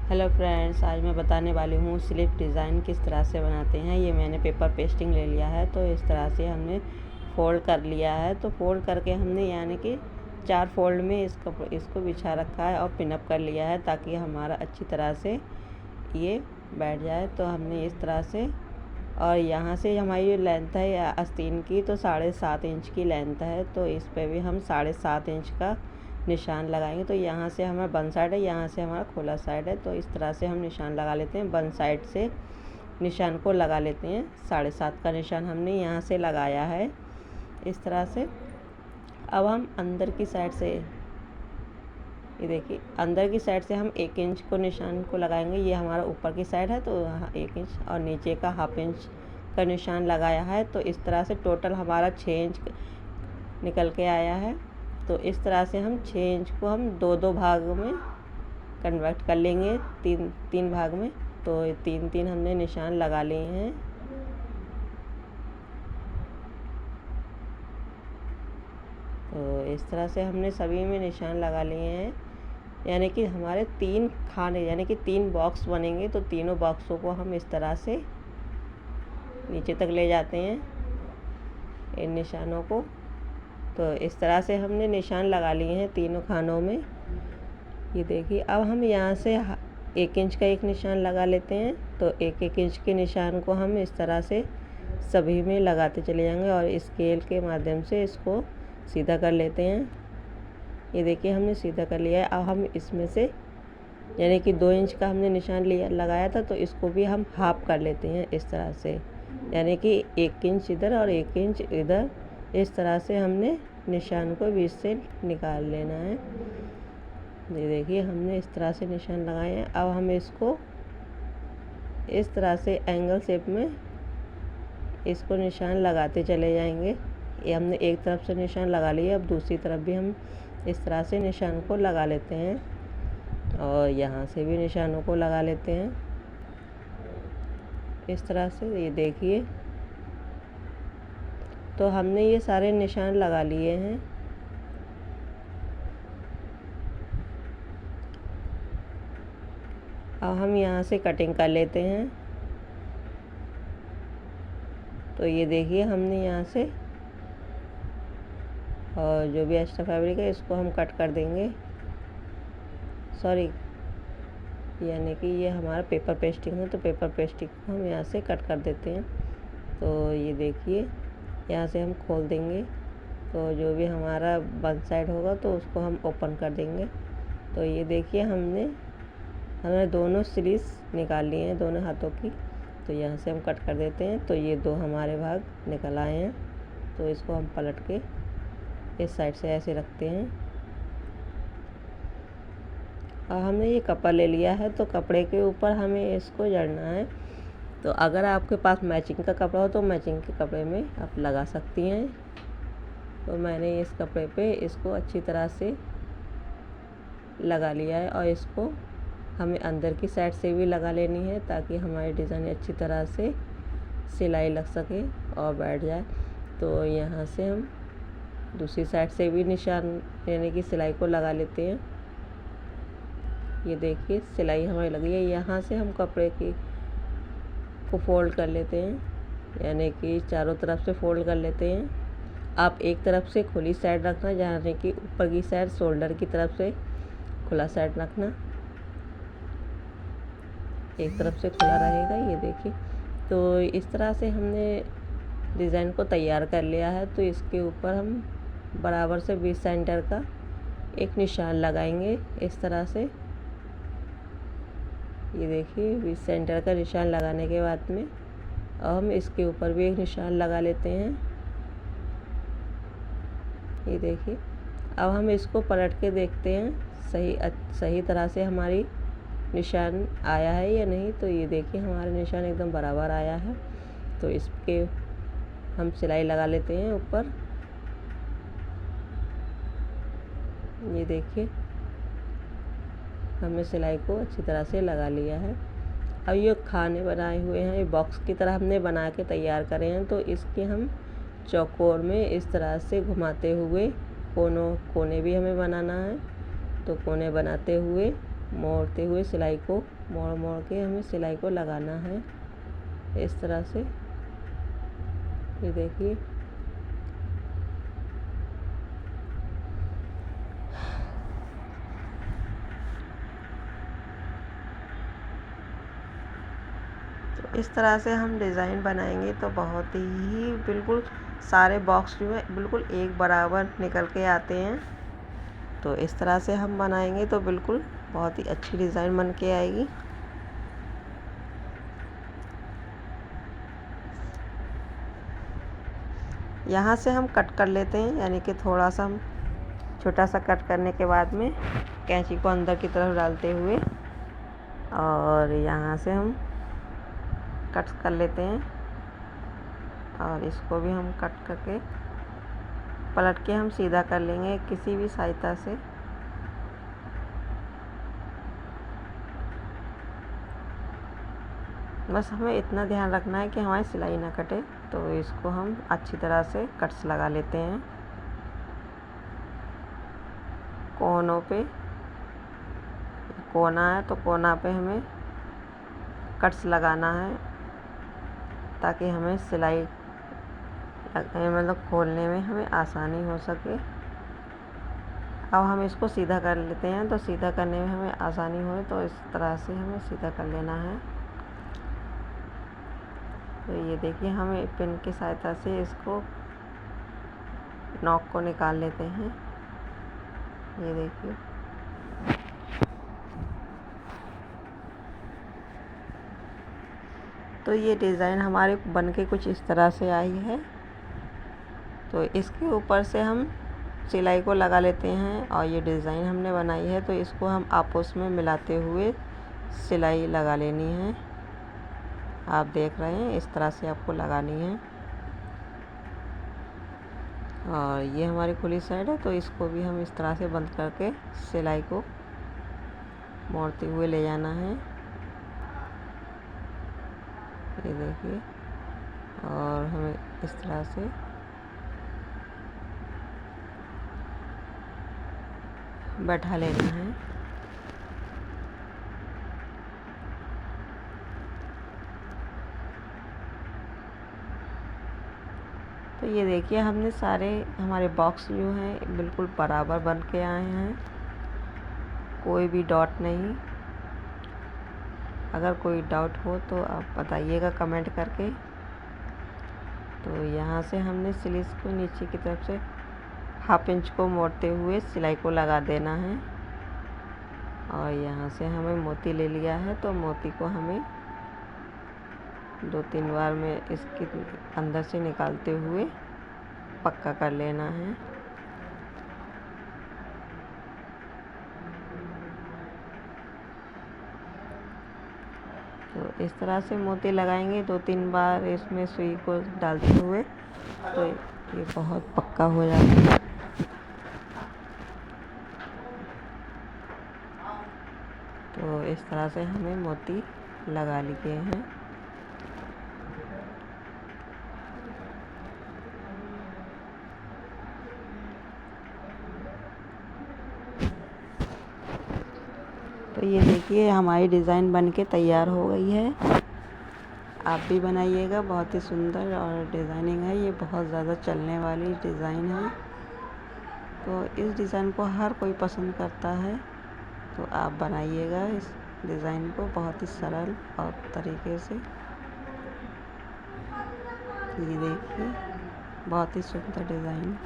Hello friends, आज मैं बताने वाली हूँ स्लिप डिज़ाइन किस तरह से बनाते हैं। ये मैंने पेपर पेस्टिंग ले लिया है, तो इस तरह से हमने फ़ोल्ड कर लिया है। तो फ़ोल्ड करके हमने यानी कि 4 फ़ोल्ड में इसको बिछा रखा है और पिनअप कर लिया है ताकि हमारा अच्छी तरह से ये बैठ जाए। तो हमने इस तरह से, और यहाँ से हमारी जो लेंथ है आस्तीन की, तो 7.5 इंच की लेंथ है। तो इस पे भी हम 7.5 इंच का निशान लगाएंगे। तो यहाँ से हमारा बंद साइड है, यहाँ से हमारा खुला साइड है। तो इस तरह से हम निशान लगा लेते हैं। बंद साइड से निशान को लगा लेते हैं। 7.5 का निशान हमने यहाँ से लगाया है इस तरह से। अब हम अंदर की साइड से, ये देखिए, अंदर की साइड से हम 1 इंच को निशान को लगाएंगे। ये हमारा ऊपर की साइड है तो 1 इंच, और नीचे का 1/2 इंच का निशान लगाया है। तो इस तरह से टोटल हमारा 6 इंच निकल के आया है। तो इस तरह से हम 6 इंच को हम 2-2 भाग में कन्वर्ट कर लेंगे, 3 भाग में। तो 3-3 हमने निशान लगा लिए हैं। तो इस तरह से हमने सभी में निशान लगा लिए हैं, यानी कि हमारे 3 खाने यानी कि 3 बॉक्स बनेंगे। तो तीनों बॉक्सों को हम इस तरह से नीचे तक ले जाते हैं, इन निशानों को। तो इस तरह से हमने निशान लगा लिए हैं तीनों खानों में। ये देखिए, अब हम यहाँ से 1 इंच का एक निशान लगा लेते हैं। तो 1-1 इंच के निशान को हम इस तरह से सभी में लगाते चले जाएंगे और स्केल के माध्यम से इसको सीधा कर लेते हैं। ये देखिए, हमने सीधा कर लिया है। अब हम इसमें से, यानी कि 2 इंच का हमने निशान लगाया था, तो इसको भी हम हाफ कर लेते हैं इस तरह से, यानी कि 1 इंच इधर और 1 इंच इधर। इस तरह से हमने निशान को बीच से निकाल लेना है। ये देखिए, हमने इस तरह से निशान लगाए हैं। अब हम इसको इस तरह से एंगल शेप में इसको निशान लगाते चले जाएंगे। ये हमने एक तरफ से निशान लगा लिया, अब दूसरी तरफ भी हम इस तरह से निशान को लगा लेते हैं और यहाँ से भी निशानों को लगा लेते हैं इस तरह से। ये देखिए, तो हमने ये सारे निशान लगा लिए हैं। अब हम यहाँ से कटिंग कर लेते हैं। तो ये देखिए, हमने यहाँ से, और जो भी एक्स्ट्रा फैब्रिक है इसको हम कट कर देंगे। सॉरी, यानी कि ये हमारा पेपर पेस्टिंग है, तो पेपर पेस्टिंग को हम यहाँ से कट कर देते हैं। तो ये देखिए, यहाँ से हम खोल देंगे। तो जो भी हमारा वन साइड होगा तो उसको हम ओपन कर देंगे। तो ये देखिए, हमने दोनों स्लीव्स निकाल लिए हैं दोनों हाथों की। तो यहाँ से हम कट कर देते हैं। तो ये 2 हमारे भाग निकल आए हैं। तो इसको हम पलट के इस साइड से ऐसे रखते हैं। और हमने ये कपड़ा ले लिया है, तो कपड़े के ऊपर हमें इसको जड़ना है। तो अगर आपके पास मैचिंग का कपड़ा हो तो मैचिंग के कपड़े में आप लगा सकती हैं। तो मैंने इस कपड़े पे इसको अच्छी तरह से लगा लिया है, और इसको हमें अंदर की साइड से भी लगा लेनी है ताकि हमारी डिज़ाइन अच्छी तरह से सिलाई लग सके और बैठ जाए। तो यहाँ से हम दूसरी साइड से भी निशान, यानी कि सिलाई को लगा लेते हैं। ये देखिए, सिलाई हमारी लगी है। यहाँ से हम कपड़े को फोल्ड कर लेते हैं, यानी कि चारों तरफ से फोल्ड कर लेते हैं। आप एक तरफ से खुली साइड रखना, यानी कि ऊपर की साइड शोल्डर की तरफ से खुला साइड रखना, एक तरफ से खुला रहेगा। ये देखिए, तो इस तरह से हमने डिज़ाइन को तैयार कर लिया है। तो इसके ऊपर हम बराबर से 20 सेंटर का एक निशान लगाएंगे इस तरह से। ये देखिए, 20 सेंटर का निशान लगाने के बाद में अब हम इसके ऊपर भी एक निशान लगा लेते हैं। ये देखिए, अब हम इसको पलट के देखते हैं सही तरह से हमारी निशान आया है या नहीं। तो ये देखिए, हमारा निशान एकदम बराबर आया है। तो इसके हम सिलाई लगा लेते हैं ऊपर। ये देखिए, हमने सिलाई को अच्छी तरह से लगा लिया है। अब ये खाने बनाए हुए हैं, ये बॉक्स की तरह हमने बना के तैयार करे हैं। तो इसके हम चौकोर में इस तरह से घुमाते हुए कोने भी हमें बनाना है। तो कोने बनाते हुए मोड़ते हुए सिलाई को मोड़ मोड़ के हमें सिलाई को लगाना है इस तरह से। ये देखिए तो इस तरह से हम डिज़ाइन बनाएंगे तो बहुत ही बिल्कुल सारे बॉक्स जो है बिल्कुल एक बराबर निकल के आते हैं। तो इस तरह से हम बनाएंगे तो बिल्कुल बहुत ही अच्छी डिज़ाइन बन के आएगी। यहाँ से हम कट कर लेते हैं, यानी कि थोड़ा सा हम छोटा सा कट करने के बाद में कैंची को अंदर की तरफ डालते हुए और यहाँ से हम कट कर लेते हैं और इसको भी हम कट करके पलट के हम सीधा कर लेंगे किसी भी सहायता से। बस हमें इतना ध्यान रखना है कि हमारी सिलाई ना कटे। तो इसको हम अच्छी तरह से कट्स लगा लेते हैं कोनों पे। कोना है तो कोना पे हमें कट्स लगाना है ताकि हमें सिलाई मतलब खोलने में हमें आसानी हो सके। अब हम इसको सीधा कर लेते हैं, तो सीधा करने में हमें आसानी हो तो इस तरह से हमें सीधा कर लेना है। तो ये देखिए हमें पिन की सहायता से इसको नॉक को निकाल लेते हैं। ये देखिए तो ये डिज़ाइन हमारे बन के कुछ इस तरह से आई है। तो इसके ऊपर से हम सिलाई को लगा लेते हैं और ये डिज़ाइन हमने बनाई है तो इसको हम आपस में मिलाते हुए सिलाई लगा लेनी है। आप देख रहे हैं इस तरह से आपको लगानी है। और ये हमारी खुली साइड है तो इसको भी हम इस तरह से बंद करके सिलाई को मोड़ते हुए ले जाना है। ये देखिए और हमें इस तरह से बैठा लेना है। तो ये देखिए हमने सारे हमारे बॉक्स जो हैं बिल्कुल बराबर बन के आए हैं, कोई भी डॉट नहीं। अगर कोई डाउट हो तो आप बताइएगा कमेंट करके। तो यहाँ से हमने स्लीव्स को नीचे की तरफ से 1/2 इंच को मोड़ते हुए सिलाई को लगा देना है। और यहाँ से हमें मोती ले लिया है तो मोती को हमें 2-3 बार में इसके अंदर से निकालते हुए पक्का कर लेना है। तो इस तरह से मोती लगाएंगे 2-3 बार इसमें सुई को डालते हुए तो ये बहुत पक्का हो जाता है। तो इस तरह से हमें मोती लगा लिए हैं। तो ये देखिए हमारी डिज़ाइन बनके तैयार हो गई है। आप भी बनाइएगा, बहुत ही सुंदर और डिज़ाइनिंग है। ये बहुत ज़्यादा चलने वाली डिज़ाइन है तो इस डिज़ाइन को हर कोई पसंद करता है। तो आप बनाइएगा इस डिज़ाइन को बहुत ही सरल और तरीके से। ये देखिए बहुत ही सुंदर डिज़ाइन।